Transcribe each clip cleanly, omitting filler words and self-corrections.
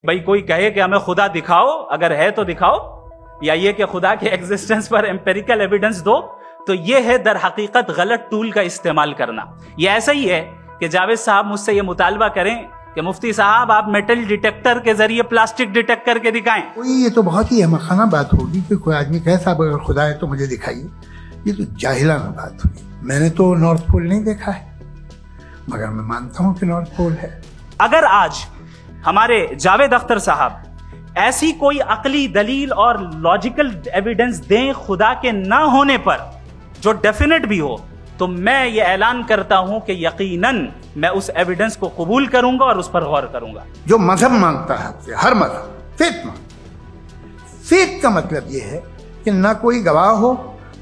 भाई कोई कहे कि हमें खुदा दिखाओ, अगर है तो दिखाओ, या ये कि खुदा के एग्जिस्टेंस पर एम्पेरिकल एविडेंस दो, तो ये है दर हकीकत गलत टूल का इस्तेमाल करना। ये ऐसा ही है कि जावेद साहब मुझसे ये मुतालबा करें कि मुफ्ती साहब आप मेटल डिटेक्टर के जरिए प्लास्टिक डिटेक्ट करके दिखाएं। ये तो बहुत ही अहमखाना बात होगी कि कोई आदमी कहे साहब अगर खुदा है तो मुझे दिखाइए। ये तो जाहिलाना बात हुई। मैंने तो नॉर्थ पोल नहीं देखा है, मगर मैं मानता हूं कि नॉर्थ पोल है। अगर आज हमारे जावेद अख्तर साहब ऐसी कोई अकली दलील और लॉजिकल एविडेंस दें खुदा के ना होने पर जो डेफिनेट भी हो, तो मैं ये ऐलान करता हूं कि यकीनन मैं उस एविडेंस को कबूल करूंगा और उस पर गौर करूंगा। जो मजहब मांगता है आपसे, हर मजहब फेथ मांगता, फेथ का मतलब ये है कि ना कोई गवाह हो,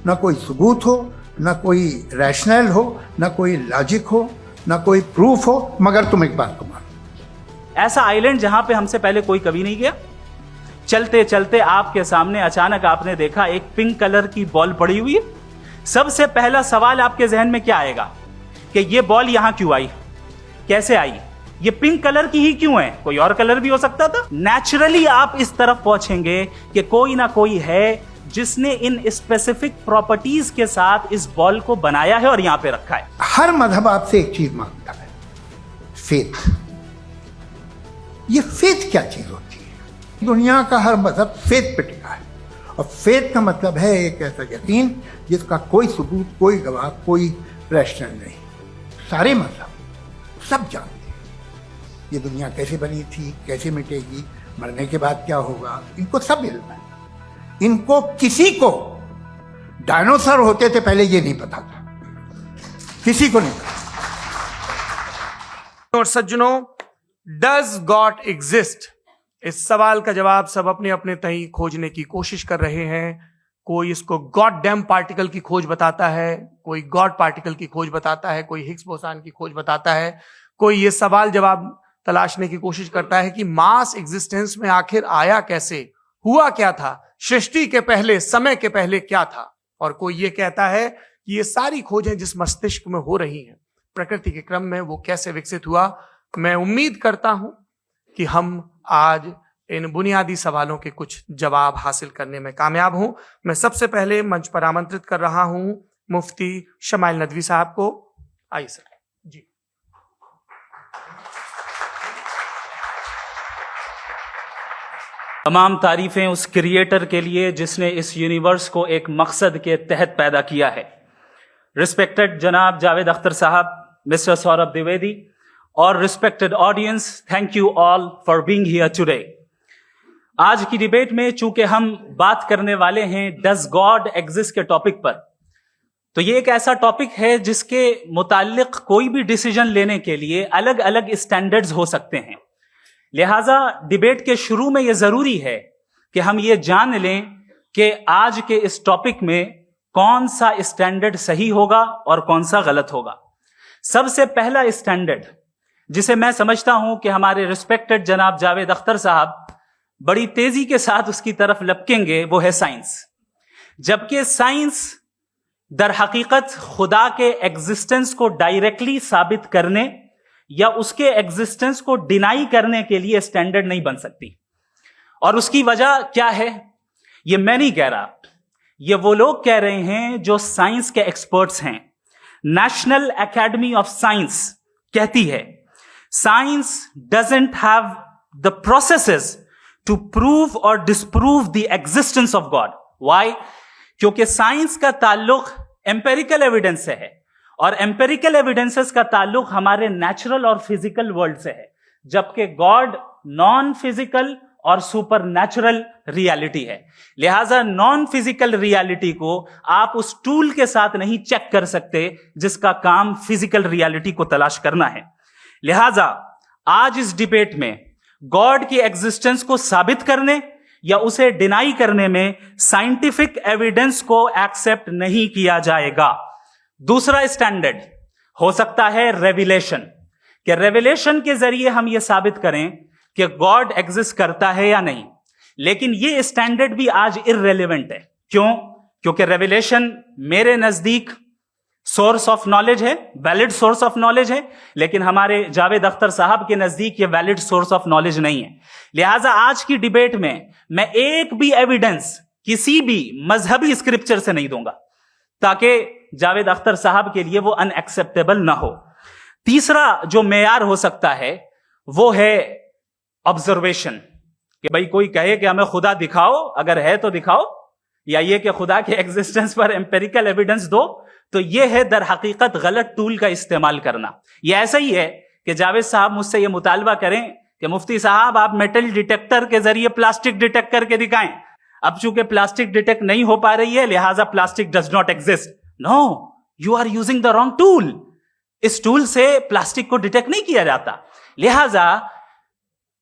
ना कोई सबूत हो, ना कोई रैशनल हो, ना कोई लॉजिक हो, ना कोई प्रूफ हो, मगर तुम एक बात को मानो। ऐसा आइलैंड जहां पे हमसे पहले कोई कभी नहीं गया। चलते चलते आपके सामने अचानक आपने देखा एक पिंक कलर की बॉल पड़ी हुई है। सबसे पहला सवाल आपके जहन में क्या आएगा कि ये बॉल यहां क्यों आई, कैसे आई, ये पिंक कलर की ही क्यों है, कोई और कलर भी हो सकता था। नेचुरली आप इस तरफ पहुंचेंगे कि कोई ना कोई है जिसने इन स्पेसिफिक प्रॉपर्टीज के साथ इस बॉल को बनाया है और यहां पे रखा है। हर मजहब आपसे एक चीज मांगता है, फेथ। ये फेथ क्या चीज होती है? दुनिया का हर मजहब फेथ पे टिका है, और फेथ का मतलब है एक ऐसा यकीन जिसका कोई सबूत, कोई गवाह, कोई रैशनल नहीं। सारे मजहब सब जानते हैं ये दुनिया कैसे बनी थी, कैसे मिटेगी, मरने के बाद क्या होगा, इनको सब इल्म है। इनको किसी को डायनासोर होते थे पहले ये नहीं पता था, किसी को नहीं पता। और सज्जनों, डज गॉड एग्जिस्ट? इस सवाल का जवाब सब अपने अपने तहीं खोजने की कोशिश कर रहे हैं। कोई इसको गॉड डैम पार्टिकल की खोज बताता है, कोई गॉड पार्टिकल की खोज बताता है, कोई हिग्स बोसान की खोज बताता है, कोई ये सवाल जवाब तलाशने की कोशिश करता है कि मास एग्जिस्टेंस में आखिर आया कैसे, हुआ क्या था, सृष्टि के पहले, समय के पहले क्या था। और कोई ये कहता है कि ये सारी खोजें जिस मस्तिष्क में हो रही हैं प्रकृति के क्रम में, वो कैसे विकसित हुआ। मैं उम्मीद करता हूं कि हम आज इन बुनियादी सवालों के कुछ जवाब हासिल करने में कामयाब हों। मैं सबसे पहले मंच पर आमंत्रित कर रहा हूं मुफ्ती शमाइल नदवी साहब को। आइए सर जी। तमाम तारीफें उस क्रिएटर के लिए जिसने इस यूनिवर्स को एक मकसद के तहत पैदा किया है। रिस्पेक्टेड जनाब जावेद अख्तर साहब, मिस्टर सौरभ द्विवेदी और respected audience, thank you all for being here today. आज की डिबेट में चूंकि हम बात करने वाले हैं डज गॉड एग्जिस्ट के टॉपिक पर, तो ये एक ऐसा टॉपिक है जिसके मुताल्लिक कोई भी डिसीजन लेने के लिए अलग अलग स्टैंडर्ड्स हो सकते हैं। लिहाजा डिबेट के शुरू में यह जरूरी है कि हम ये जान लें कि आज के इस टॉपिक में कौन सा स्टैंडर्ड सही होगा और कौन सा गलत होगा। सबसे पहला स्टैंडर्ड जिसे मैं समझता हूं कि हमारे रिस्पेक्टेड जनाब जावेद अख्तर साहब बड़ी तेजी के साथ उसकी तरफ लपकेंगे, वो है साइंस। जबकि साइंस दर हकीकत खुदा के एग्जिस्टेंस को डायरेक्टली साबित करने या उसके एग्जिस्टेंस को डिनाई करने के लिए स्टैंडर्ड नहीं बन सकती। और उसकी वजह क्या है, ये मैं नहीं कह रहा, ये वो लोग कह रहे हैं जो साइंस के एक्सपर्ट्स हैं। नेशनल एकेडमी ऑफ साइंस कहती है science doesn't have the processes to prove और disprove the existence of God. Why? क्योंकि साइंस का ताल्लुक एम्पेरिकल एविडेंस से है, और एम्पेरिकल एविडेंसेस का ताल्लुक हमारे नेचुरल और फिजिकल वर्ल्ड से है, जबकि गॉड नॉन फिजिकल और सुपर नेचुरल रियलिटी है। लिहाजा नॉन फिजिकल रियलिटी को आप उस टूल के साथ नहीं चेक कर सकते जिसका काम फिजिकल रियलिटी को तलाश करना है। लिहाजा आज इस डिबेट में गॉड की एग्जिस्टेंस को साबित करने या उसे डिनाई करने में साइंटिफिक एविडेंस को एक्सेप्ट नहीं किया जाएगा। दूसरा स्टैंडर्ड हो सकता है रेविलेशन, कि रेविलेशन के जरिए हम यह साबित करें कि गॉड एग्जिस्ट करता है या नहीं। लेकिन यह स्टैंडर्ड भी आज इररेलेवेंट है। क्यों? क्योंकि रेविलेशन मेरे नजदीक सोर्स ऑफ नॉलेज है, वैलिड सोर्स ऑफ नॉलेज है, लेकिन हमारे जावेद अख्तर साहब के नजदीक ये वैलिड सोर्स ऑफ नॉलेज नहीं है। लिहाजा आज की डिबेट में मैं एक भी एविडेंस किसी भी मजहबी स्क्रिप्चर से नहीं दूंगा, ताकि जावेद अख्तर साहब के लिए वो अनएक्सेप्टेबल ना हो। तीसरा जो मेयार हो सकता है वो है ऑब्जर्वेशन, कि भाई कोई कहे कि हमें खुदा दिखाओ, अगर है तो दिखाओ, या ये कि खुदा के एग्जिस्टेंस पर एम्पेरिकल एविडेंस दो, तो ये है दर हकीकत गलत टूल का इस्तेमाल करना। ये ऐसा ही है कि जावेद साहब मुझसे ये मुतालबा करें कि मुफ्ती साहब आप मेटल डिटेक्टर के जरिए प्लास्टिक डिटेक्ट करके दिखाएं। अब चूंकि प्लास्टिक डिटेक्ट नहीं हो पा रही है, लिहाजा plastic does not exist. No, you are using the wrong tool. इस टूल से प्लास्टिक को डिटेक्ट नहीं किया जाता। लिहाजा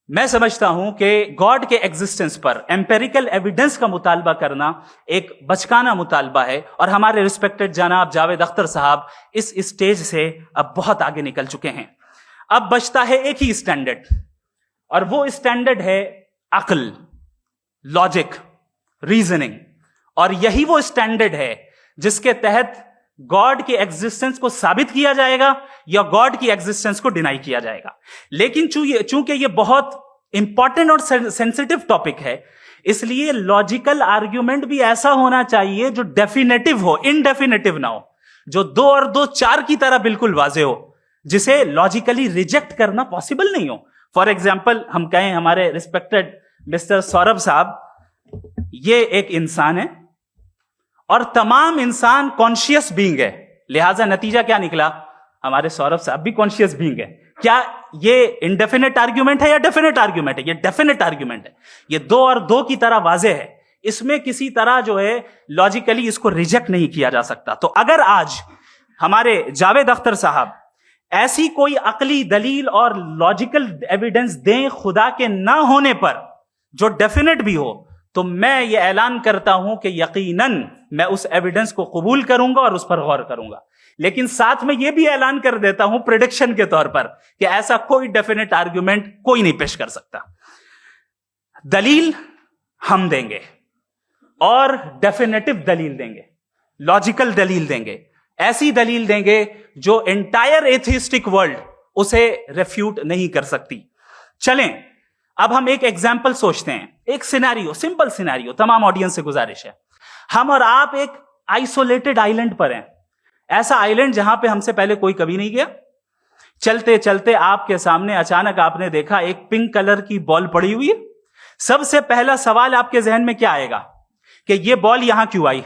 मैं समझता हूं कि गॉड के एग्जिस्टेंस पर एम्पेरिकल एविडेंस का मुतालबा करना एक बचकाना मुतालबा है, और हमारे रिस्पेक्टेड जनाब जावेद अख्तर साहब इस स्टेज से अब बहुत आगे निकल चुके हैं। अब बचता है एक ही स्टैंडर्ड, और वो स्टैंडर्ड है अक्ल, लॉजिक, रीजनिंग। और यही वो स्टैंडर्ड है जिसके तहत गॉड की एग्जिस्टेंस को साबित किया जाएगा या गॉड की एग्जिस्टेंस को डिनाई किया जाएगा। लेकिन चूंकि ये बहुत इंपॉर्टेंट और सेंसिटिव टॉपिक है, इसलिए लॉजिकल आर्ग्यूमेंट भी ऐसा होना चाहिए जो डेफिनेटिव हो, इनडेफिनेटिव ना हो, जो 2 और 2 4 की तरह बिल्कुल वाजे हो, जिसे लॉजिकली रिजेक्ट करना पॉसिबल नहीं हो। फॉर एग्जाम्पल हम कहें हमारे रिस्पेक्टेड मिस्टर सौरभ साहब, ये एक इंसान है और तमाम इंसान कॉन्शियस बीइंग है, लिहाजा नतीजा क्या निकला, हमारे सौरभ साहब भी कॉन्शियस बीइंग है। क्या ये इनडेफिनेट आर्ग्यूमेंट है या डेफिनेट आर्ग्यूमेंट है? ये डेफिनेट आर्ग्यूमेंट है। ये 2 और 2 की तरह वाजे है, इसमें किसी तरह जो है लॉजिकली इसको रिजेक्ट नहीं किया जा सकता। तो अगर आज हमारे जावेद अख्तर साहब ऐसी कोई अकली दलील और लॉजिकल एविडेंस दें खुदा के ना होने पर जो डेफिनेट भी हो, तो मैं ये ऐलान करता हूं कि यकीनन मैं उस एविडेंस को कबूल करूंगा और उस पर गौर करूंगा। लेकिन साथ में यह भी ऐलान कर देता हूं प्रेडिक्शन के तौर पर कि ऐसा कोई डेफिनेट आर्ग्यूमेंट कोई नहीं पेश कर सकता। दलील हम देंगे और डेफिनेटिव दलील देंगे, लॉजिकल दलील देंगे, ऐसी दलील देंगे जो एंटायर एथिस्टिक वर्ल्ड उसे रेफ्यूट नहीं कर सकती। चलें अब हम एक एग्जाम्पल सोचते हैं, एक सिनेरियो, सिंपल सिनेरियो, तमाम ऑडियंस से गुजारिश है, हम और आप एक आइसोलेटेड आइलैंड पर हैं, ऐसा आइलैंड जहां पे हमसे पहले कोई कभी नहीं गया। चलते चलते आपके सामने अचानक आपने देखा एक पिंक कलर की बॉल पड़ी हुई है। सबसे पहला सवाल आपके जहन में क्या आएगा कि ये बॉल यहां क्यों आई,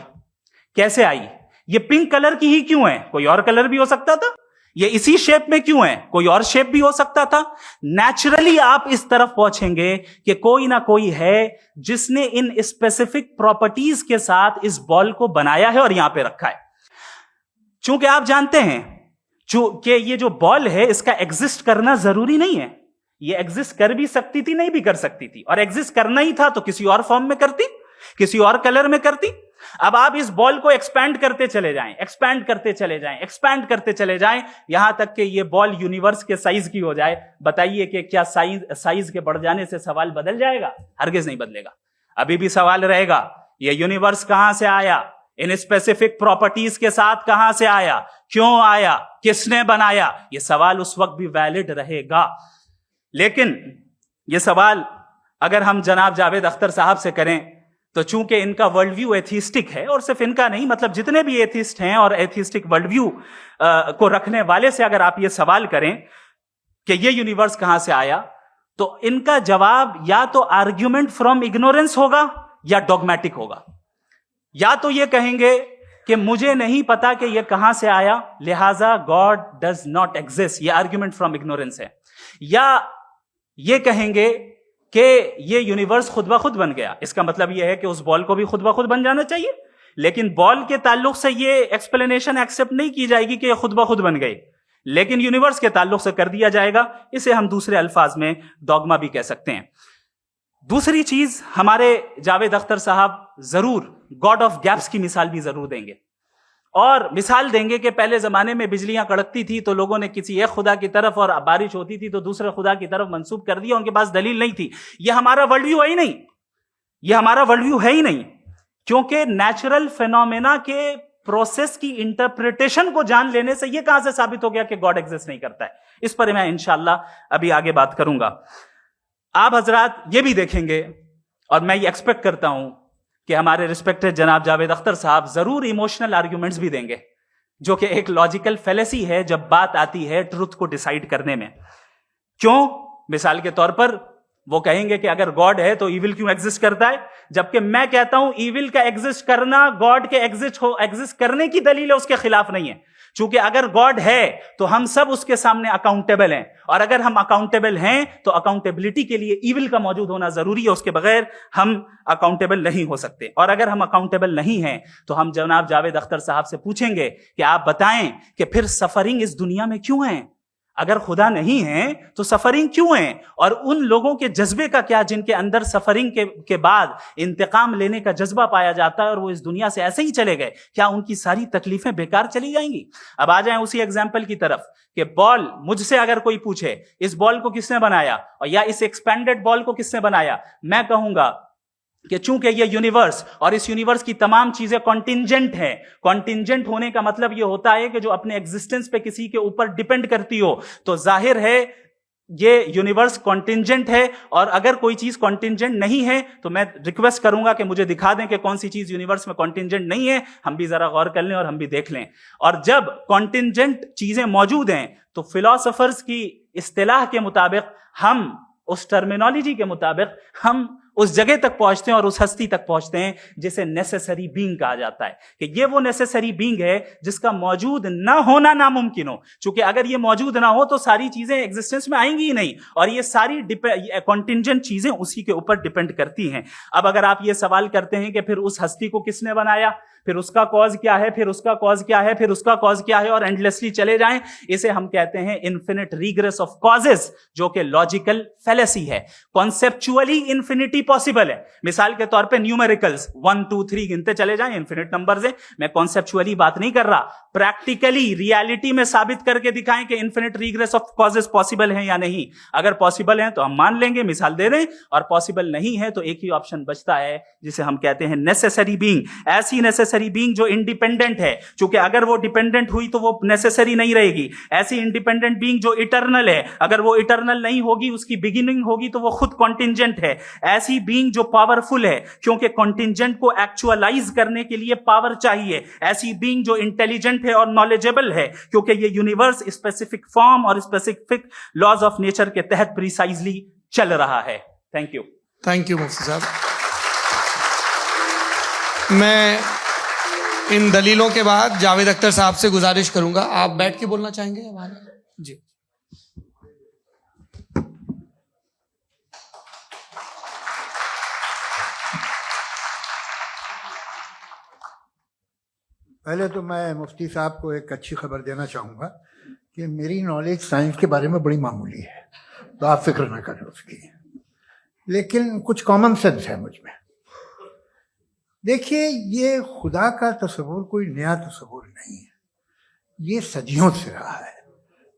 कैसे आई, ये पिंक कलर की ही क्यों है, कोई और कलर भी हो सकता था, ये इसी शेप में क्यों है, कोई और शेप भी हो सकता था। नेचुरली आप इस तरफ पहुंचेंगे कि कोई ना कोई है जिसने इन स्पेसिफिक प्रॉपर्टीज के साथ इस बॉल को बनाया है और यहां पे रखा है। चूंकि आप जानते हैं कि ये जो बॉल है इसका एग्जिस्ट करना जरूरी नहीं है, ये एग्जिस्ट कर भी सकती थी, नहीं भी कर सकती थी, और एग्जिस्ट करना ही था तो किसी और फॉर्म में करती, किसी और कलर में करती। अब आप इस बॉल को एक्सपैंड करते चले जाएं, एक्सपैंड करते चले जाएं, एक्सपैंड करते चले जाएं, यहां तक कि ये बॉल यूनिवर्स के साइज की हो जाए। बताइए कि क्या साइज के बढ़ जाने से सवाल बदल जाएगा? हरगिज नहीं बदलेगा। अभी भी सवाल रहेगा, ये यूनिवर्स कहां से आया, इन स्पेसिफिक प्रॉपर्टीज के साथ कहां से आया, क्यों आया, किसने बनाया, ये सवाल उस वक्त भी वैलिड रहेगा। लेकिन ये सवाल अगर हम जनाब जावेद अख्तर साहब से करें तो चूंकि इनका वर्ल्ड व्यू एथिस्टिक है, और सिर्फ इनका नहीं, मतलब जितने भी एथिस्ट हैं और एथिस्टिक वर्ल्ड व्यू को रखने वाले से अगर आप ये सवाल करें कि ये यूनिवर्स कहां से आया, तो इनका जवाब या तो आर्ग्यूमेंट फ्रॉम इग्नोरेंस होगा या डॉगमेटिक होगा। या तो ये कहेंगे कि मुझे नहीं पता कि ये कहां से आया, लिहाजा गॉड डज नॉट एग्जिस्ट, ये आर्ग्यूमेंट फ्रॉम इग्नोरेंस है। या ये कहेंगे कि ये यूनिवर्स खुद ब खुद बन गया, इसका मतलब ये है कि उस बॉल को भी खुद ब खुद बन जाना चाहिए। लेकिन बॉल के ताल्लुक से ये एक्सप्लेनेशन एक्सेप्ट नहीं की जाएगी कि ये खुद ब खुद बन गई, लेकिन यूनिवर्स के ताल्लुक से कर दिया जाएगा। इसे हम दूसरे अल्फाज में डॉगमा भी कह सकते हैं। दूसरी चीज, हमारे जावेद अख्तर साहब जरूर गॉड ऑफ गैप्स की मिसाल भी जरूर देंगे, और मिसाल देंगे कि पहले जमाने में बिजलियां कड़कती थी तो लोगों ने किसी एक खुदा की तरफ, और बारिश होती थी तो दूसरे खुदा की तरफ मंसूब कर दिया, उनके पास दलील नहीं थी। यह हमारा वर्ल्ड व्यू है ही नहीं, यह हमारा वर्ल्ड व्यू है ही नहीं, क्योंकि नेचुरल फिनोमेना के प्रोसेस की इंटरप्रिटेशन को जान लेने से यह कहां से साबित हो गया कि गॉड एग्जिस्ट नहीं करता है? इस पर मैं इंशाल्लाह अभी आगे बात करूंगा। आप हजरात ये भी देखेंगे और मैं ये एक्सपेक्ट करता हूं कि हमारे रिस्पेक्टेड जनाब जावेद अख्तर साहब जरूर इमोशनल आर्ग्यूमेंट्स भी देंगे, जो कि एक लॉजिकल फेलेसी है जब बात आती है ट्रुथ को डिसाइड करने में। क्यों? मिसाल के तौर पर वो कहेंगे कि अगर गॉड है तो इविल क्यों एग्जिस्ट करता है, जबकि मैं कहता हूं इविल का एग्जिस्ट करना गॉड के एग्जिस्ट करने की दलील है, उसके खिलाफ नहीं है। चूंकि अगर गॉड है तो हम सब उसके सामने अकाउंटेबल हैं, और अगर हम अकाउंटेबल हैं तो अकाउंटेबिलिटी के लिए इविल का मौजूद होना जरूरी है, उसके बगैर हम अकाउंटेबल नहीं हो सकते। और अगर हम अकाउंटेबल नहीं हैं तो हम जनाब जावेद अख्तर साहब से पूछेंगे कि आप बताएं कि फिर सफरिंग इस दुनिया में क्यों है? अगर खुदा नहीं है तो सफरिंग क्यों है? और उन लोगों के जज्बे का क्या जिनके अंदर सफरिंग के बाद इंतकाम लेने का जज्बा पाया जाता है और वो इस दुनिया से ऐसे ही चले गए, क्या उनकी सारी तकलीफें बेकार चली जाएंगी? अब आ जाएं उसी एग्जाम्पल की तरफ कि बॉल, मुझसे अगर कोई पूछे इस बॉल को किसने बनाया और या इस एक्सपेंडेड बॉल को किसने बनाया, मैं कहूंगा कि चूंकि ये यूनिवर्स और इस यूनिवर्स की तमाम चीजें कॉन्टिंजेंट हैं। कॉन्टिंजेंट होने का मतलब ये होता है कि जो अपने एग्जिस्टेंस पे किसी के ऊपर डिपेंड करती हो, तो जाहिर है ये यूनिवर्स कॉन्टिंजेंट है। और अगर कोई चीज कॉन्टिंजेंट नहीं है तो मैं रिक्वेस्ट करूंगा कि मुझे दिखा दें कि कौन सी चीज यूनिवर्स में कॉन्टिंजेंट नहीं है, हम भी जरा गौर कर लें और हम भी देख लें। और जब कॉन्टिंजेंट चीजें मौजूद हैं तो फिलोसोफर्स की इस्तिलाह के मुताबिक, हम उस टर्मिनोलॉजी के मुताबिक हम उस जगह तक पहुंचते हैं और उस हस्ती तक पहुंचते हैं जिसे नेसेसरी बीइंग कहा जाता है, कि ये वो नेसेसरी बीइंग है जिसका मौजूद ना होना नामुमकिन हो। क्योंकि अगर ये मौजूद ना हो तो सारी चीजें एग्जिस्टेंस में आएंगी ही नहीं, और ये सारी कॉन्टिंजेंट चीजें उसी के ऊपर डिपेंड करती हैं। अब अगर आप ये सवाल करते हैं कि फिर उस हस्ती को किसने बनाया, फिर उसका कॉज क्या है, फिर उसका कॉज क्या है, फिर उसका कॉज क्या है, और एंडलेसली चले जाएं, इसे हम कहते हैं इन्फिनिट रिग्रेस ऑफ कॉजेस, जो कि लॉजिकल फेलेसी है। कॉन्सेप्चुअली इन्फिनिटी पॉसिबल है। मिसाल के तौर पे न्यूमेरिकल्स 1 2 3 गिनते चले जाएं, इन्फिनिट नंबर्स हैं। मैं कॉन्सेप्चुअली बात नहीं कर रहा, प्रैक्टिकली रियलिटी में साबित करके दिखाएं कि infinite regress of causes possible है या नहीं। अगर पॉसिबल है तो हम मान लेंगे, मिसाल दे दें, और पॉसिबल नहीं है तो एक ही ऑप्शन बचता है जिसे हम कहते हैं नेसेसरी बीइंग। ऐसी नेसेसरी बीइंग जो इंडिपेंडेंट है, क्योंकि अगर वो डिपेंडेंट हुई तो वो नेसेसरी नहीं रहेगी। ऐसी इंडिपेंडेंट बीइंग जो इटर्नल है, अगर वो इटर्नल नहीं होगी, उसकी बिगिनिंग होगी तो वो खुद कॉन्टिंजेंट है। ऐसी बीइंग जो पावरफुल है, क्योंकि कॉन्टिंजेंट को एक्चुअलाइज करने के लिए पावर चाहिए। ऐसी बीइंग जो इंटेलिजेंट है और नॉलेजेबल है, क्योंकि ये यूनिवर्स स्पेसिफिक फॉर्म और स्पेसिफिक लॉज ऑफ नेचर के तहत प्रिसाइजली चल रहा है। Thank you. थैंक यू मुफ्ती साहब। मैं इन दलीलों के बाद जावेद अख्तर साहब से गुजारिश करूंगा, आप बैठ के बोलना चाहेंगे हमारे? जी। पहले तो मैं मुफ्ती साहब को एक अच्छी खबर देना चाहूँगा कि मेरी नॉलेज साइंस के बारे में बड़ी मामूली है, तो आप फिक्र ना करें उसकी, लेकिन कुछ कॉमन सेंस है मुझ में। देखिए, ये खुदा का तस्वुर कोई नया तस्वुर नहीं है, ये सदियों से रहा है।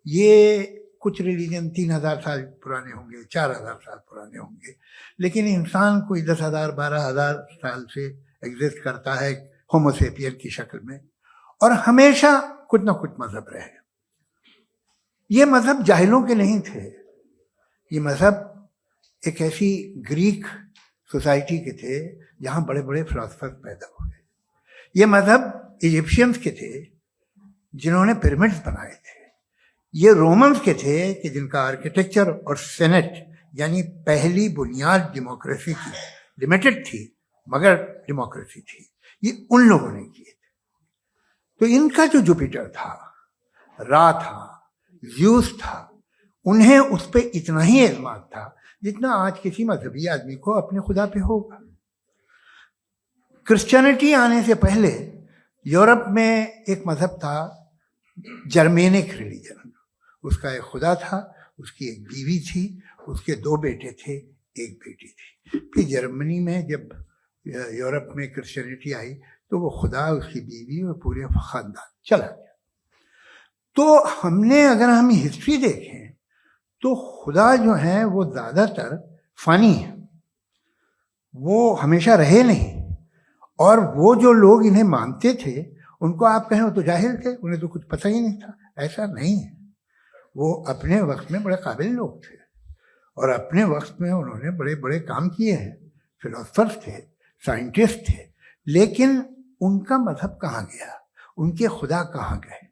ये कुछ रिलीजन 3000 साल पुराने होंगे, 4000 साल पुराने होंगे, लेकिन इंसान कोई 10,000 12,000 साल से एग्जिस्ट करता है होमोसेपियन की शक्ल में, और हमेशा कुछ ना कुछ मजहब रहे। ये मजहब जाहिलों के नहीं थे, ये मजहब एक ऐसी ग्रीक सोसाइटी के थे जहाँ बड़े बड़े फिलोसफर पैदा हुए। ये मजहब इजिप्शियंस के थे जिन्होंने पिरामिड्स बनाए थे। ये रोमन्स के थे कि जिनका आर्किटेक्चर और सेनेट यानी पहली बुनियाद डेमोक्रेसी की, लिमिटेड थी मगर डेमोक्रेसी थी, ये उन लोगों ने किए थे। तो इनका जो जुपिटर था, रा था, ज़्यूस था, उन्हें उस पर इतना ही एतमाद था जितना आज किसी मजहबी आदमी को अपने खुदा पे होगा। क्रिश्चियनिटी आने से पहले यूरोप में एक मजहब था, जर्मेनिक रिलीजन। उसका एक खुदा था, उसकी एक बीवी थी, उसके 2 बेटे थे, एक बेटी थी। फिर जर्मनी में जब यूरोप में क्रिश्चियनिटी आई तो वो खुदा, उसकी बीवी और पूरे खानदान चला गया। तो अगर हम हिस्ट्री देखें तो खुदा जो है वो ज़्यादातर फ़ानी है, वो हमेशा रहे नहीं। और वो जो लोग इन्हें मानते थे उनको आप कहें वो तो जाहिल थे, उन्हें तो कुछ पता ही नहीं था। ऐसा नहीं है। वो अपने वक्त में बड़े काबिल लोग थे और अपने वक्त में उन्होंने बड़े बड़े काम किए हैं। फिलोसफर्स थे, साइंटिस्ट थे, लेकिन उनका मजहब कहाँ गया, उनके खुदा कहाँ गए?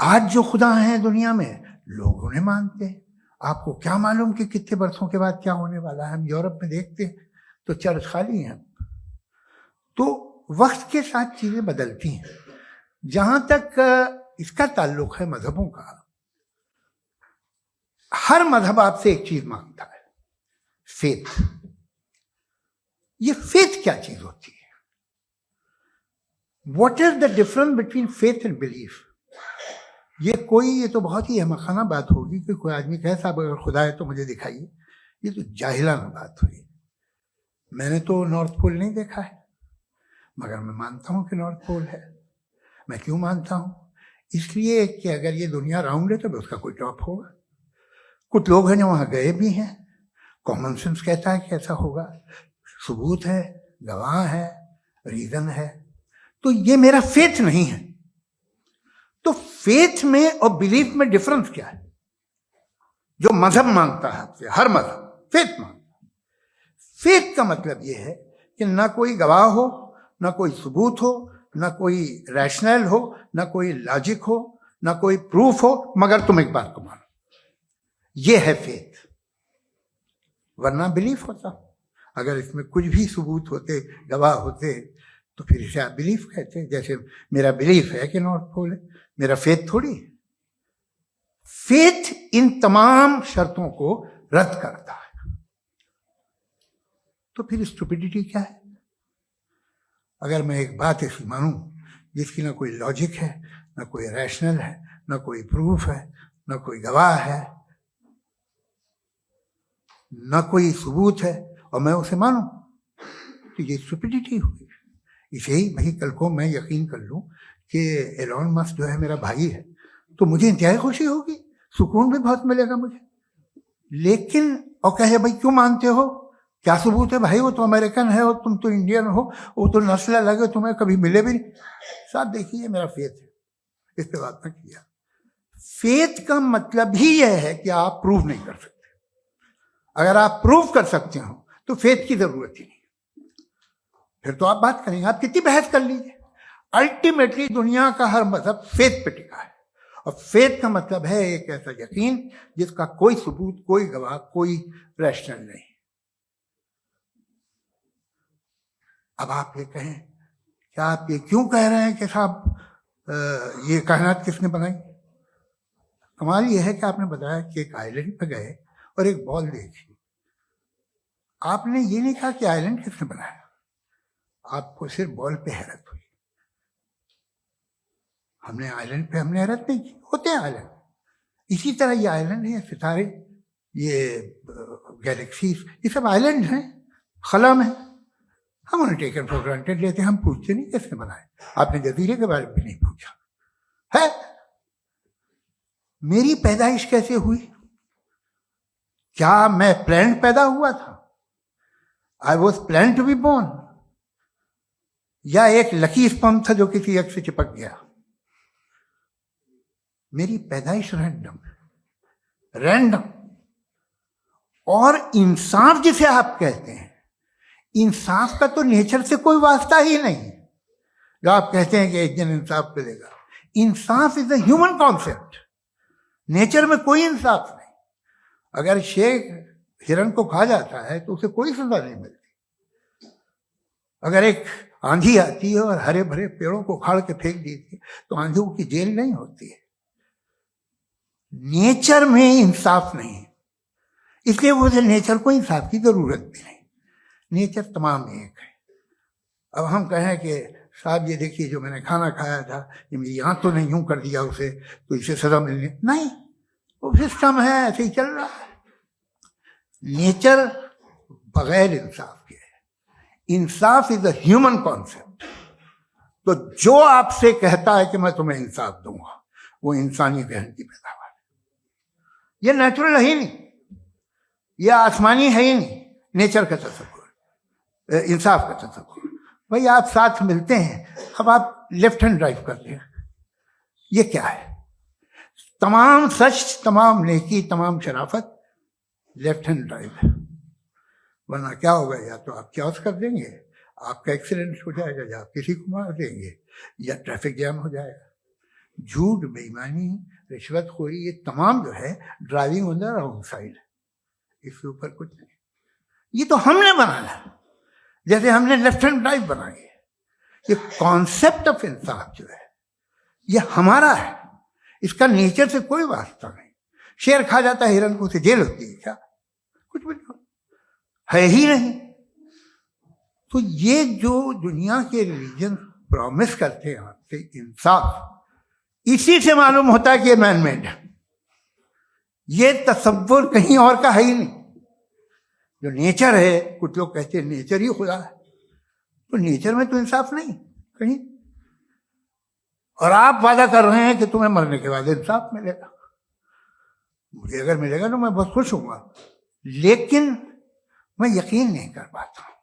आज जो खुदा हैं दुनिया में, लोग उन्हें मानते हैं। आपको क्या मालूम कि कितने बरसों के बाद क्या होने वाला है? हम यूरोप में देखते हैं तो चर्च खाली हैं। तो वक्त के साथ चीजें बदलती हैं। जहां तक इसका ताल्लुक है मजहबों का, हर मजहब आपसे एक चीज मांगता है, फेथ। ये फेथ क्या चीज होती है? What is the difference between faith and belief? ये तो बहुत ही अहमकाना बात होगी कि कोई आदमी कहे साहब अगर खुदा है तो मुझे दिखाइए। ये तो जाहिलाना बात हुई। मैंने तो नॉर्थ पोल नहीं देखा है, मगर मैं मानता हूं कि नॉर्थ पोल है। मैं क्यों मानता हूं? इसलिए कि अगर ये दुनिया राउंड है तो उसका कोई टॉप होगा। कुछ लोग हैं जो वहां गए भी हैं, कॉमन सेंस कहता है कि ऐसा होगा, सबूत है, गवाह है, रीजन है। तो ये मेरा फेथ नहीं है। तो फेथ में और बिलीफ में डिफरेंस क्या है? जो मजहब मांगता है आपसे, हर मजहब फेथ मांगता है। फेथ का मतलब यह है कि ना कोई गवाह हो, ना कोई सबूत हो, ना कोई रैशनल हो, ना कोई लॉजिक हो, ना कोई प्रूफ हो, मगर तुम एक बात को मानो। यह है फेथ। वरना बिलीफ होता। अगर इसमें कुछ भी सबूत होते, गवाह होते, तो फिर इसे आप बिलीफ कहते। जैसे मेरा बिलीफ है कि नॉर्थ पोल है, मेरा फेथ थोड़ी है। फेथ इन तमाम शर्तों को रद्द करता है। तो फिर स्टुपिडिटी क्या है? अगर मैं एक बात ऐसी मानूं जिसकी ना कोई लॉजिक है, ना कोई रैशनल है, ना कोई प्रूफ है, ना कोई गवाह है, ना कोई सबूत है, और मैं उसे मानूं, तो ये स्टुपिडिटी हुई। इसे ही भाई कल को मैं यकीन कर लूं कि एलॉन मस्क जो है मेरा भाई है, तो मुझे इंतहाई खुशी होगी, सुकून भी बहुत मिलेगा मुझे। लेकिन और कहे भाई क्यों मानते हो, क्या सबूत है? भाई वो तो अमेरिकन है और तुम तो इंडियन हो, वो तो नस्ल अलग है, तुम्हें कभी मिले भी नहीं। साहब देखिए मेरा फेथ है, इस पे बात ना किया। फेथ का मतलब ही यह है कि आप प्रूव नहीं कर सकते। अगर आप प्रूव कर सकते हो तो फेथ की जरूरत ही नहीं, फिर तो आप बात करेंगे, आप कितनी बहस कर लीजिए। अल्टीमेटली दुनिया का हर मजहब फेथ पे टिका है, और फेथ का मतलब है एक ऐसा यकीन जिसका कोई सबूत, कोई गवाह, कोई रैशनल नहीं। अब आप ये कहें, क्या आप ये क्यों कह रहे हैं कि साहब ये कायनात किसने बनाई? कमाल ये है कि आपने बताया कि एक आइलैंड पे गए और एक बॉल देखी। आपने ये नहीं कहा कि आइलैंड किसने बनाया, आपको सिर्फ बॉल पे हैरत हुई। हमने आइलैंड पे हमने हैरत नहीं की, होते हैं आइलैंड। इसी तरह ये आइलैंड है, सितारे, ये गैलेक्सीज, ये सब आइलैंड हैं, खला में। हम उन्हें टेकन फॉर ग्रांटेड लेते हैं, हम पूछते नहीं किसने बनाए। आपने जजीरे के बारे में भी नहीं पूछा है। मेरी पैदाइश कैसे हुई? क्या मैं प्लान पैदा हुआ था? I was plan to be born, या एक लकी स्पर्म था जो किसी एक से चिपक गया? मेरी पैदाइश रैंडम। और इंसाफ जिसे आप कहते हैं, इंसाफ का तो नेचर से कोई वास्ता ही नहीं। जो आप कहते हैं कि एक दिन इंसाफ मिलेगा, इंसाफ is a human concept. Nature में कोई इंसाफ नहीं। अगर शेर हिरन को खा जाता है तो उसे कोई सजा नहीं मिलती। अगर एक आंधी आती है और हरे भरे पेड़ों को उखाड़ के फेंक देती है तो आंधियों की जेल नहीं होती है। नेचर में इंसाफ नहीं है, इसलिए मुझे नेचर को इंसाफ की जरूरत भी नहीं। नेचर तमाम एक है। अब हम कहें कि साहब ये देखिए जो मैंने खाना खाया था, ये मेरी आंख तो नहीं यूं कर दिया उसे, तो इसे सजा मिलनी नहीं। वो सिस्टम है, ऐसे ही चल रहा है। नेचर बगैर इंसाफ के है। इंसाफ इज अ ह्यूमन कॉन्सेप्ट। तो जो आपसे कहता है कि मैं तुम्हें इंसाफ दूंगा, वो इंसानी जहन की पैदावार है। ये नेचुरल है ही नहीं, ये आसमानी है ही नहीं। नेचर का तसव्वुर, इंसाफ का तसव्वुर भाई आप साथ मिलते हैं, अब आप लेफ्ट हैंड ड्राइव करते हैं, ये क्या है? तमाम सच, तमाम नेकी, तमाम शराफत लेफ्ट हैंड ड्राइव है। वरना क्या होगा, या तो आप चॉइस कर देंगे, आपका एक्सीडेंट हो जाएगा, या आप किसी को मार देंगे, या ट्रैफिक जैम हो जाएगा। झूठ, बेईमानी, रिश्वतखोरी, ये तमाम जो है driving on the wrong side, इसके ऊपर कुछ नहीं। ये तो हमने बनाया, जैसे हमने लेफ्ट हैंड ड्राइव बनाई है। ये कॉन्सेप्ट ऑफ इंसाफ जो है ये हमारा है, इसका नेचर से कोई वास्ता नहीं। शेर खा जाता है हिरन को, उसे जेल होती है क्या? कुछ भी नहीं, है ही नहीं। तो ये जो दुनिया के रिलीजन प्रॉमिस करते हैं आपसे इंसाफ, इसी से मालूम होता है कि ये मैनमेड है। ये तसव्वुर कहीं और का है ही नहीं। जो नेचर है, कुछ लोग कहते हैं नेचर ही खुदा है, तो नेचर में तो इंसाफ नहीं कहीं। और आप वादा कर रहे हैं कि तुम्हें मरने के बाद इंसाफ मिलेगा। मुझे अगर मिलेगा तो मैं बहुत खुश होऊंगा, लेकिन मैं यकीन नहीं कर पाता हूं,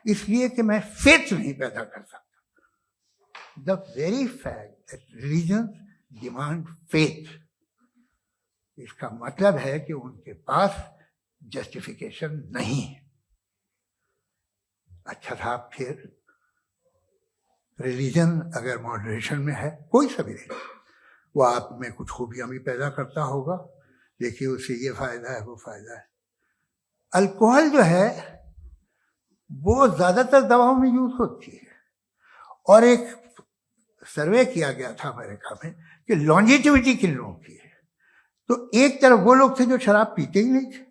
इसलिए कि मैं फेथ नहीं पैदा कर सकता। The very fact that religion demand faith, इसका मतलब है कि उनके पास जस्टिफिकेशन नहीं है। अच्छा साहब, फिर रिलीजन अगर मॉडरेशन में है, कोई सा भी नहीं, वो आप में कुछ खूबियां भी पैदा करता होगा, देखिए उससे ये फायदा है, वो फायदा है। अल्कोहल जो है वो ज्यादातर दवाओं में यूज होती है, और एक सर्वे किया गया था अमेरिका में कि लॉन्जेटिविटी किन लोगों की है, तो एक तरफ वो लोग थे जो शराब पीते ही नहीं थे,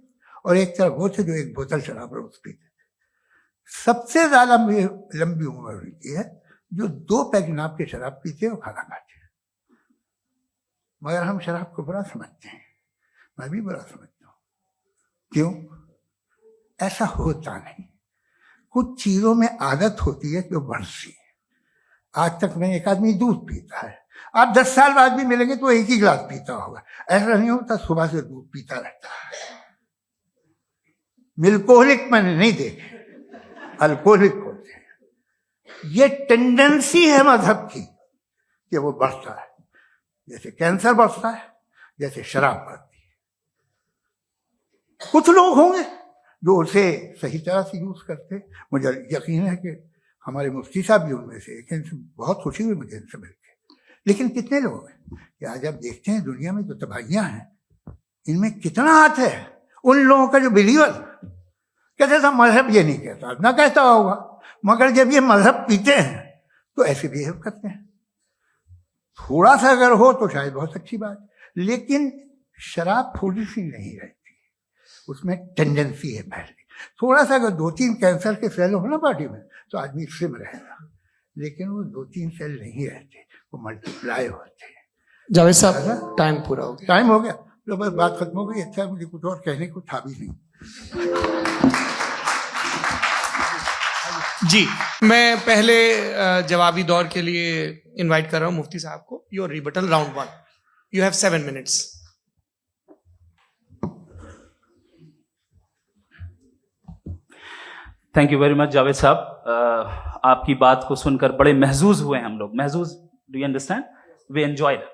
और एक तरफ वो थे जो एक बोतल शराब रोज पीते थे। सबसे ज्यादा लंबी उम्र उनकी है जो 2 पैक नाप के शराब पीते और खाना खाते हैं। मगर हम शराब को बुरा समझते हैं, मैं भी बुरा समझता हूँ। क्यों? ऐसा होता नहीं। कुछ चीजों में आदत होती है जो बढ़ती है। आज तक में एक आदमी दूध पीता है, आप 10 साल बाद भी मिलेंगे तो एक ही गिलास पीता होगा। ऐसा नहीं होता, सुबह से दूध पीता रहता है। मिल्कोहलिक मैंने नहीं देखे, अल्कोहलिक होते हैं। ये टेंडेंसी है मजहब की कि वो बढ़ता है, जैसे कैंसर बढ़ता है, जैसे शराब बढ़ती है। कुछ लोग होंगे जो उसे सही तरह से यूज करते। मुझे यकीन है कि हमारे मुफ्ती साहब भी उनमें से एक, इनसे बहुत खुशी हुई मुझे इनसे मिलकर। लेकिन कितने लोग हैं कि आज आप देखते हैं दुनिया में जो तबाहियां हैं, इनमें कितना हाथ है उन लोगों का जो बिलीवर कहते था मजहब ये नहीं कहता, ना कहता होगा, मगर जब ये मजहब पीते हैं तो ऐसे बिहेव करते हैं। थोड़ा सा अगर हो तो शायद बहुत अच्छी बात, लेकिन शराब थोड़ी सी नहीं रहती, उसमें टेंडेंसी है पहले। थोड़ा सा अगर 2-3 कैंसर के सेल हो ना बॉडी में तो आदमी स्लिम रहेगा, लेकिन वो 2-3 सेल नहीं रहते, वो मल्टीप्लाई होते हैं। जावेद साहब, टाइम पूरा हो गया। टाइम हो गया तो बस बात खत्म हो गई। अच्छा, मुझे कुछ और कहने को था भी नहीं। जी, मैं पहले जवाबी दौर के लिए इनवाइट कर रहा हूं मुफ्ती साहब को। Your rebuttal round 1, you have 7 minutes। Thank you very much Javed साहब। आपकी बात को सुनकर बड़े महजूज हुए हम लोग। महजूज, do you understand? We enjoyed.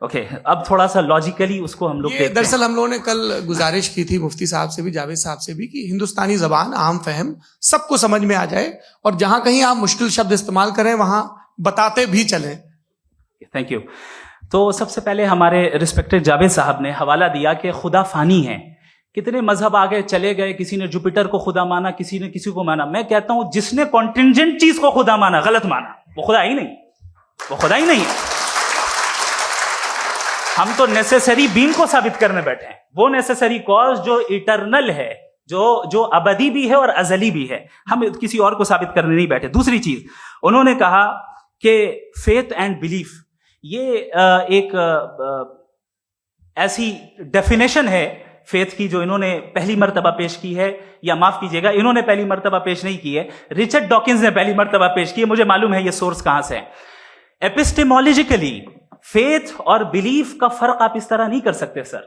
Okay, अब थोड़ा सा लॉजिकली उसको हम लोग देखते हैं। दरअसल हम लोगों ने कल गुजारिश की थी मुफ्ती साहब से भी, जावेद साहब से भी, कि हिंदुस्तानी जबान आम फहम सबको समझ में आ जाए, और जहां कहीं आप मुश्किल शब्द इस्तेमाल करें वहां बताते भी चलें। Thank you. तो सबसे पहले हमारे रिस्पेक्टेड जावेद साहब ने हवाला दिया कि खुदा फानी है। कितने मजहब आगे चले गए, किसी ने जुपिटर को खुदा माना, किसी ने किसी को माना। मैं कहता हूं जिसने कॉन्टिंजेंट चीज को खुदा माना, गलत माना, वो खुदा ही नहीं, वो खुदा ही नहीं है। हम तो नेसेसरी बीइंग को साबित करने बैठे हैं, वो नेसेसरी कॉज जो इटरनल है, जो अबदी भी है और अजली भी है। हम किसी और को साबित करने नहीं बैठे। दूसरी चीज, उन्होंने कहा कि फेथ एंड बिलीफ, ये एक ऐसी डेफिनेशन है फेथ की जो इन्होंने पहली मर्तबा पेश की है, या माफ कीजिएगा, इन्होंने पहली मर्तबा पेश नहीं की है, रिचर्ड डॉकिंस ने पहली मर्तबा पेश की है। मुझे मालूम है ये सोर्स कहां से है। एपिस्टेमोलॉजिकली फेथ और बिलीफ का फर्क आप इस तरह नहीं कर सकते सर।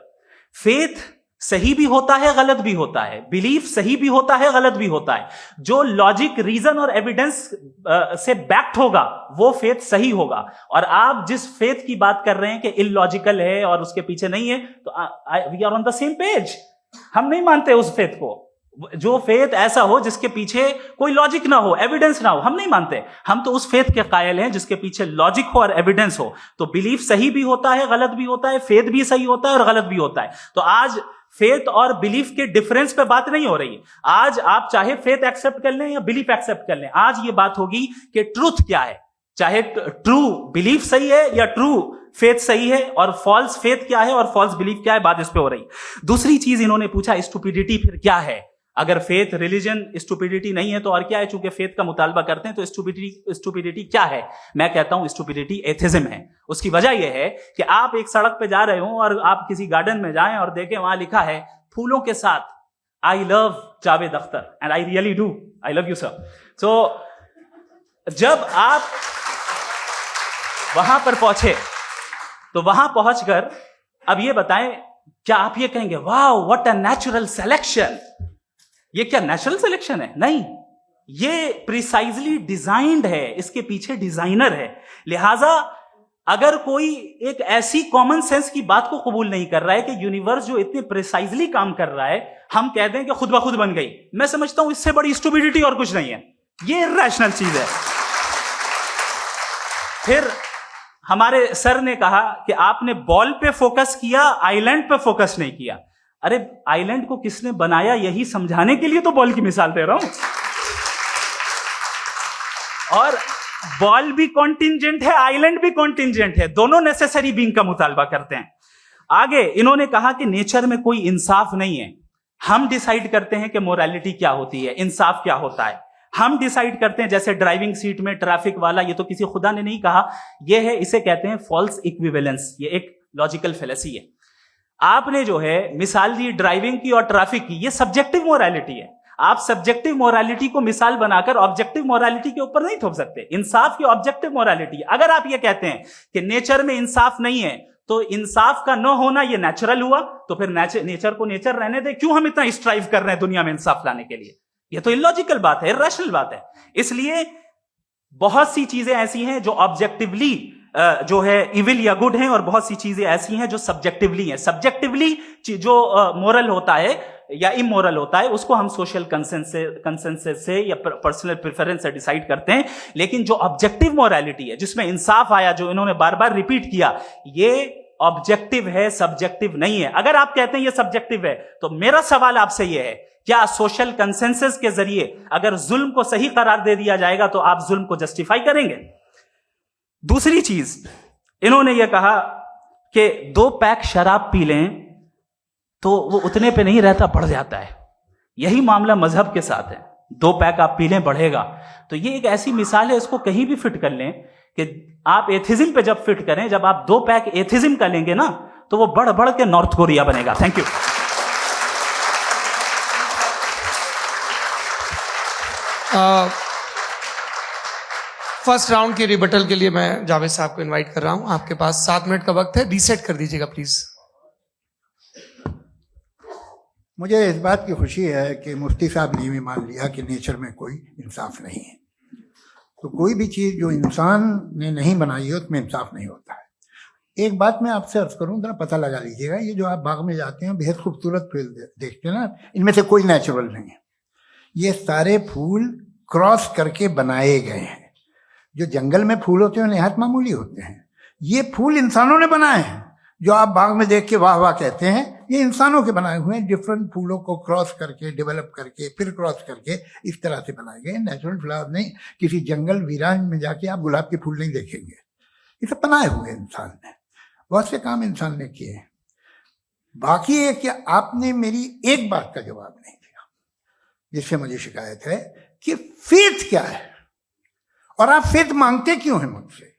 फेथ सही भी होता है, गलत भी होता है, बिलीफ सही भी होता है, गलत भी होता है। जो लॉजिक, रीजन और एविडेंस से बैक्ड होगा वो फेथ सही होगा। और आप जिस फेथ की बात कर रहे हैं कि इलॉजिकल है और उसके पीछे नहीं है, तो we are on the same page. हम नहीं मानते उस फेथ को। जो फेथ ऐसा हो जिसके पीछे कोई लॉजिक ना हो, एविडेंस ना हो, हम नहीं मानते। हम तो उस फेथ के कायल हैं जिसके पीछे लॉजिक हो और एविडेंस हो। तो बिलीफ सही भी होता है, गलत भी होता है, फेथ भी सही होता है और गलत भी होता है। तो आज फेथ और बिलीफ के डिफरेंस पे बात नहीं हो रही। आज आप चाहे फेथ एक्सेप्ट कर लें या बिलीफ एक्सेप्ट कर लें, आज ये बात होगी कि ट्रूथ क्या है। चाहे ट्रू बिलीफ सही है या ट्रू फेथ सही है, और फॉल्स फेथ क्या है और फॉल्स बिलीफ क्या है, बात इस पे हो रही। दूसरी चीज इन्होंने पूछा, स्टुपिडिटी फिर क्या है? अगर फेथ रिलीजन स्टुपिडिटी नहीं है तो और क्या है? चूंकि फेथ का मुतालबा करते हैं तो स्टुपिडिटी क्या है? मैं कहता हूं स्टुपिडिटी एथिज्म है। उसकी वजह यह है कि आप एक सड़क पे जा रहे हो और आप किसी गार्डन में जाएं और देखें वहां लिखा है फूलों के साथ, I love Javed Akhtar and I really do, I love you sir. So जब आप वहां पर पहुंचे तो वहां पहुंचकर अब ये बताएं, क्या आप ये कहेंगे wow what a natural selection? ये क्या नेचुरल सिलेक्शन है? नहीं, ये प्रिसाइजली डिजाइंड है, इसके पीछे डिजाइनर है। लिहाजा अगर कोई एक ऐसी कॉमन सेंस की बात को कबूल नहीं कर रहा है कि यूनिवर्स जो इतने प्रिसाइजली काम कर रहा है, हम कह दें कि खुद ब खुद बन गई, मैं समझता हूं इससे बड़ी स्टुपिडिटी और कुछ नहीं है। ये इर्रेशनल चीज है। फिर हमारे सर ने कहा कि आपने बॉल पे फोकस किया, आइलैंड पे फोकस नहीं किया। अरे आइलैंड को किसने बनाया, यही समझाने के लिए तो बॉल की मिसाल दे रहा हूं। और बॉल भी कॉन्टिंजेंट है, आइलैंड भी कॉन्टिंजेंट है, दोनों नेसेसरी बीइंग का मुतालबा करते हैं। आगे इन्होंने कहा कि नेचर में कोई इंसाफ नहीं है। हम डिसाइड करते हैं कि मोरालिटी क्या होती है, इंसाफ क्या होता है। हम डिसाइड करते हैं, जैसे ड्राइविंग सीट में ट्रैफिक वाला, ये तो किसी खुदा ने नहीं कहा, ये है, इसे कहते हैं फॉल्स इक्विवेलेंस। ये एक लॉजिकल फेलेसी है। आपने जो है मिसाल दी ड्राइविंग की और ट्रैफिक की, ये सब्जेक्टिव मोरालिटी है। आप सब्जेक्टिव मोरालिटी को मिसाल बनाकर ऑब्जेक्टिव मोरालिटी के ऊपर नहीं थोप सकते। इंसाफ की ऑब्जेक्टिव मोरालिटी है। अगर आप ये कहते हैं कि नेचर में इंसाफ नहीं है, तो इंसाफ का न होना ये नेचुरल हुआ, तो फिर नेचर को नेचर रहने दे। क्यों हम इतना स्ट्राइव कर रहे हैं दुनिया में इंसाफ लाने के लिए? ये तो इलॉजिकल बात है, इर्रेशनल बात है। इसलिए बहुत सी चीजें ऐसी हैं जो ऑब्जेक्टिवली जो है इविल या गुड हैं, और बहुत सी चीजें ऐसी हैं जो सब्जेक्टिवली हैं। सब्जेक्टिवली जो मोरल होता है या इमोरल होता है, उसको हम सोशल कंसेंसस से या पर्सनल प्रेफरेंस से डिसाइड करते हैं। लेकिन जो ऑब्जेक्टिव मोरालिटी है, जिसमें इंसाफ आया, जो इन्होंने बार बार रिपीट किया, ये ऑब्जेक्टिव है, सब्जेक्टिव नहीं है। अगर आप कहते हैं ये सब्जेक्टिव है, तो मेरा सवाल आपसे यह है, क्या सोशल कंसेंसस के जरिए अगर जुल्म को सही करार दे दिया जाएगा तो आप जुल्म को जस्टिफाई करेंगे? दूसरी चीज इन्होंने यह कहा कि 2 पैक शराब पी लें तो वो उतने पे नहीं रहता, बढ़ जाता है। यही मामला मजहब के साथ है। 2 पैक आप पी लें, बढ़ेगा। तो ये एक ऐसी मिसाल है, इसको कहीं भी फिट कर लें कि आप एथिज्म पे जब फिट करें, जब आप 2 पैक एथिज्म का लेंगे ना, तो वो बढ़ बढ़ के नॉर्थ कोरिया बनेगा। Thank you. फर्स्ट राउंड के रिबटल के लिए मैं जावेद साहब को इनवाइट कर रहा हूं। आपके पास 7 मिनट का वक्त है, रीसेट कर दीजिएगा प्लीज। मुझे इस बात की खुशी है कि मुफ्ती साहब ने भी मान लिया कि नेचर में कोई इंसाफ नहीं है। तो कोई भी चीज़ जो इंसान ने नहीं बनाई है उसमें इंसाफ नहीं होता है। एक बात मैं आपसे अर्ज करूं, जरा पता लगा लीजिएगा, ये जो आप बाग में जाते हैं बेहद खूबसूरत फूल देखते हैं ना, इनमें से कोई नेचुरल नहीं है। ये सारे फूल क्रॉस करके बनाए गए हैं। जो जंगल में फूल होते हैं निहायत मामूली होते हैं। ये फूल इंसानों ने बनाए हैं। जो आप बाग में देख के वाह वाह कहते हैं, ये इंसानों के बनाए हुए हैं। डिफरेंट फूलों को क्रॉस करके, डेवलप करके, फिर क्रॉस करके इस तरह से बनाए गए। नेचुरल फ्लावर नहीं। किसी जंगल वीरान में जाके आप गुलाब के फूल नहीं देखेंगे। ये सब बनाए हुए इंसान ने, बहुत से काम इंसान ने किए हैं। बाकी है कि आपने मेरी एक बात का जवाब नहीं दिया, जिससे मुझे शिकायत है कि फेथ क्या है और आप फेथ मांगते क्यों हैं मुझसे?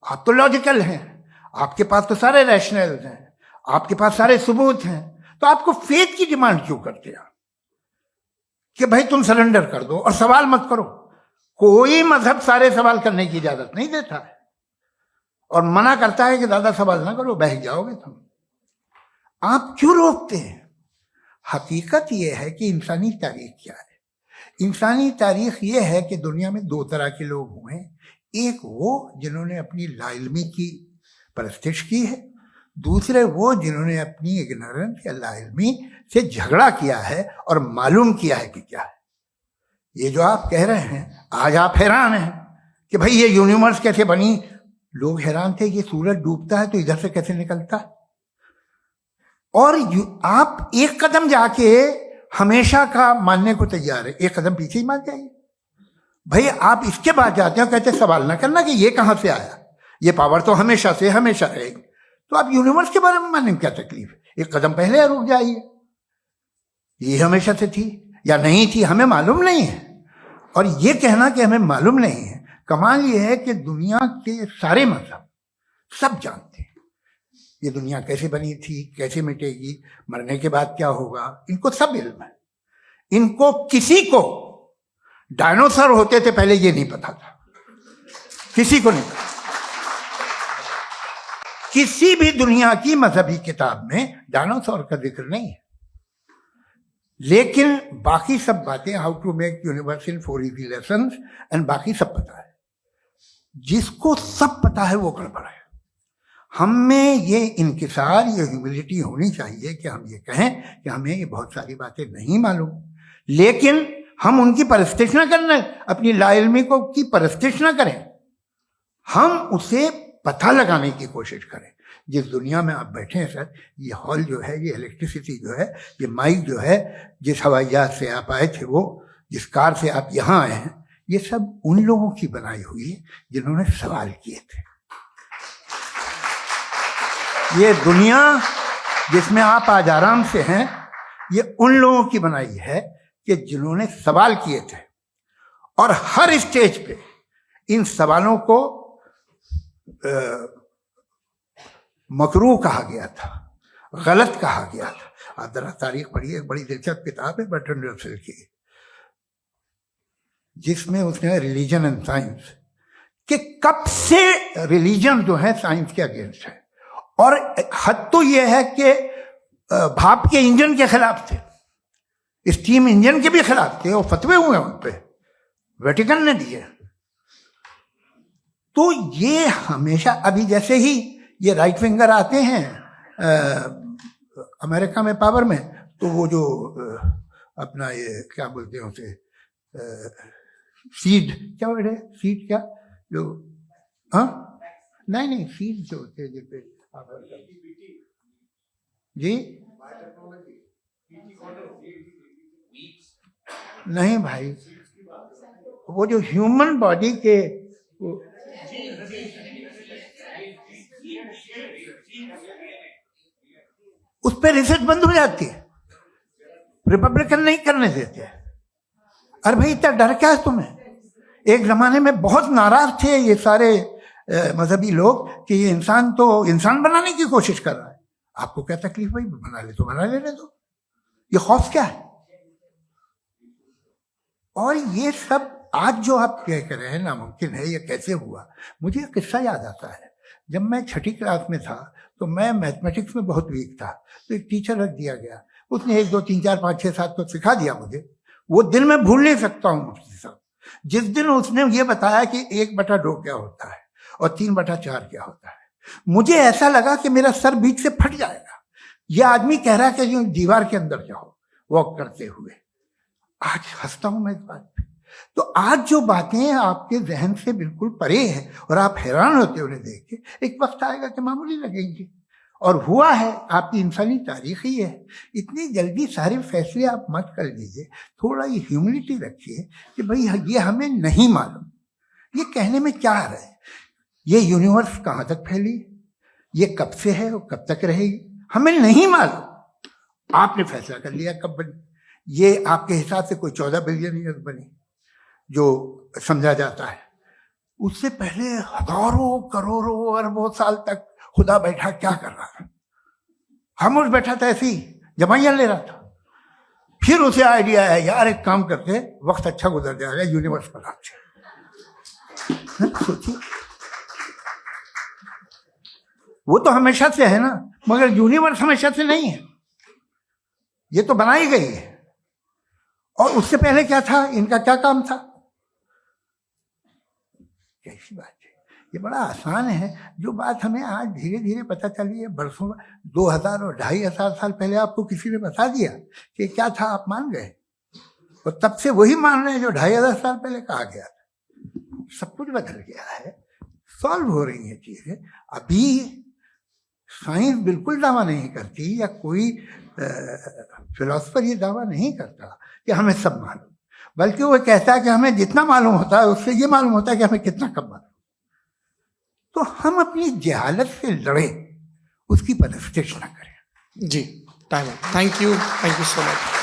आप तो लॉजिकल हैं, आपके पास तो सारे रैशनल हैं, आपके पास सारे सबूत हैं, तो आपको फेथ की डिमांड क्यों करते हैं कि भाई तुम सरेंडर कर दो और सवाल मत करो? कोई मजहब सारे सवाल करने की इजाजत नहीं देता है और मना करता है कि ज्यादा सवाल ना करो, बह जाओगे तुम। आप क्यों रोकते हैं? हकीकत ये है कि इंसानी तारीख क्या है। इंसानी तारीख ये है कि दुनिया में दो तरह के लोग हुए हैं। एक वो जिन्होंने अपनी लाइल्मी की परस्तिश की है, दूसरे वो जिन्होंने अपनी इग्नोरेंस या लाइल्मी से झगड़ा किया है और मालूम किया है कि क्या है। ये जो आप कह रहे हैं, आज आप हैरान हैं कि भाई ये यूनिवर्स कैसे बनी। लोग हैरान थे कि सूरज डूबता है तो इधर से कैसे निकलता है। और आप एक कदम जाके हमेशा का मानने को तैयार है, एक कदम पीछे ही मान जाइए। भाई आप इसके बाद जाते हो, कहते सवाल ना करना कि ये कहां से आया, ये पावर तो हमेशा से हमेशा रहेगी। तो आप यूनिवर्स के बारे में मानने में क्या तकलीफ है? एक कदम पहले रुक जाइए। ये हमेशा से थी या नहीं थी हमें मालूम नहीं है। और ये कहना कि हमें मालूम नहीं है, कमाल ये है कि दुनिया के सारे मजहब सब जानते हैं ये दुनिया कैसे बनी थी, कैसे मिटेगी, मरने के बाद क्या होगा, इनको सब इल्म है। इनको किसी को डायनासोर होते थे पहले ये नहीं पता था, किसी को नहीं पता। किसी भी दुनिया की मजहबी किताब में डायनासोर का जिक्र नहीं है। लेकिन बाकी सब बातें, how to make universe in 4 easy lessons and बाकी सब पता है। जिसको सब पता है वो गड़बड़ है। हम में ये इंकिसार, ये ह्यूमिलिटी होनी चाहिए कि हम ये कहें कि हमें ये बहुत सारी बातें नहीं मालूम, लेकिन हम उनकी परस्तिश ना करें, अपनी लाइल्मी को की परस्तिश ना करें, हम उसे पता लगाने की कोशिश करें। जिस दुनिया में आप बैठे हैं सर, ये हॉल जो है, ये इलेक्ट्रिसिटी जो है, ये माइक जो है, जिस हवाई जहाज से आप आए थे, वो जिस कार से आप यहाँ आए हैं, ये सब उन लोगों की बनाई हुई है जिन्होंने सवाल किए थे। ये दुनिया जिसमें आप आज आराम से हैं, ये उन लोगों की बनाई है कि जिन्होंने सवाल किए थे। और हर स्टेज पे इन सवालों को मकरूह कहा गया था, गलत कहा गया था। आप जरा तारीख पढ़िए, एक बड़ी दिलचस्प किताब है बर्ट्रैंड रसेल की, जिसमें उसने रिलीजन एंड साइंस कि कब से रिलीजन जो है साइंस के अगेंस्ट है। और हद तो यह है कि भाप के इंजन के खिलाफ थे, स्टीम इंजन के भी खिलाफ थे, और फतवे हुए उन पे, वेटिकन ने दिए। तो ये हमेशा, अभी जैसे ही ये राइट विंगर आते हैं अमेरिका में पावर में, तो वो जो अपना ये क्या बोलते हैं उसे, सीड क्या वर्ड है, सीड क्या जो, हाँ नहीं सीड जो होते हैं जिसपे जी, नहीं भाई, वो जो ह्यूमन बॉडी के उस पर रिसर्च बंद हो जाती है, रिपब्लिकन नहीं करने देते। अरे भाई इतना डर क्या है तुम्हें? एक जमाने में बहुत नाराज थे ये सारे मजहबी लोग कि ये इंसान तो इंसान बनाने की कोशिश कर रहा है। आपको क्या तकलीफ भाई, बना ले तो बना लेने दो, ये खौफ क्या है? और ये सब आज जो आप कह रहे हैं नामुमकिन है, ये कैसे हुआ? मुझे एक किस्सा याद आता है। जब मैं 6ठी क्लास में था तो मैं मैथमेटिक्स में बहुत वीक था, तो एक टीचर रख दिया गया, उसने 1 2 3 4 5 6 7 तो सिखा दिया मुझे। वो दिन मैं भूल नहीं सकता हूँ मुफ्ती साहब, जिस दिन उसने ये बताया कि 1/2 क्या होता है और 3/4 क्या होता है। मुझे ऐसा लगा कि मेरा सर बीच से फट जाएगा। यह आदमी कह रहा है कि जो दीवार के अंदर जाओ वॉक करते हुए। आज हंसता हूं मैं इस बात पे। तो आज जो बातें आपके जहन से बिल्कुल परे है और आप हैरान होते हो उन्हें देख के, एक वक्त आएगा कि मामूली लगेंगे। और हुआ है, आपकी इंसानी तारीख ही है। इतनी जल्दी सारे फैसले आप मत कर लीजिए, थोड़ा ये ह्यूमिलिटी रखिए कि भाई ये हमें नहीं मालूम। ये कहने में क्या आ रहा है? ये यूनिवर्स कहाँ तक फैली, ये कब से है और कब तक रहेगी, हमें नहीं मालूम। आपने फैसला कर लिया कब बनी। ये आपके हिसाब से कोई 14 बिलियन ईयर बनी जो समझा जाता है। उससे पहले हजारों करोड़ों अरबों साल तक खुदा बैठा क्या कर रहा था? खामोश बैठा था, ऐसी जमाइयां ले रहा था। फिर उसे आइडिया है, यार एक काम करते, वक्त अच्छा गुजर जाएगा, यूनिवर्स बनाते। सोचिए, वो तो हमेशा से है ना, मगर यूनिवर्स हमेशा से नहीं है। ये तो बनाई गई है। और उससे पहले क्या था, इनका क्या काम था? कैसी बात है, ये बड़ा आसान है। जो बात हमें आज धीरे धीरे पता चली है, बरसों 2000 और 2500 साल पहले आपको किसी ने बता दिया कि क्या था, आप मान गए, और तब से वही मान रहे हैं जो 2500 साल पहले कहा गया था। सब कुछ बदल गया है, सॉल्व हो रही है चीजें। अभी साइंस बिल्कुल दावा नहीं करती, या कोई फिलोसफर ये दावा नहीं करता कि हमें सब मालूम, बल्कि वो कहता है कि हमें जितना मालूम होता है उससे ये मालूम होता है कि हमें कितना कम मालूम। तो हम अपनी जहालत से लड़े, उसकी परस्तिश न करें। जी, time. Thank you so much.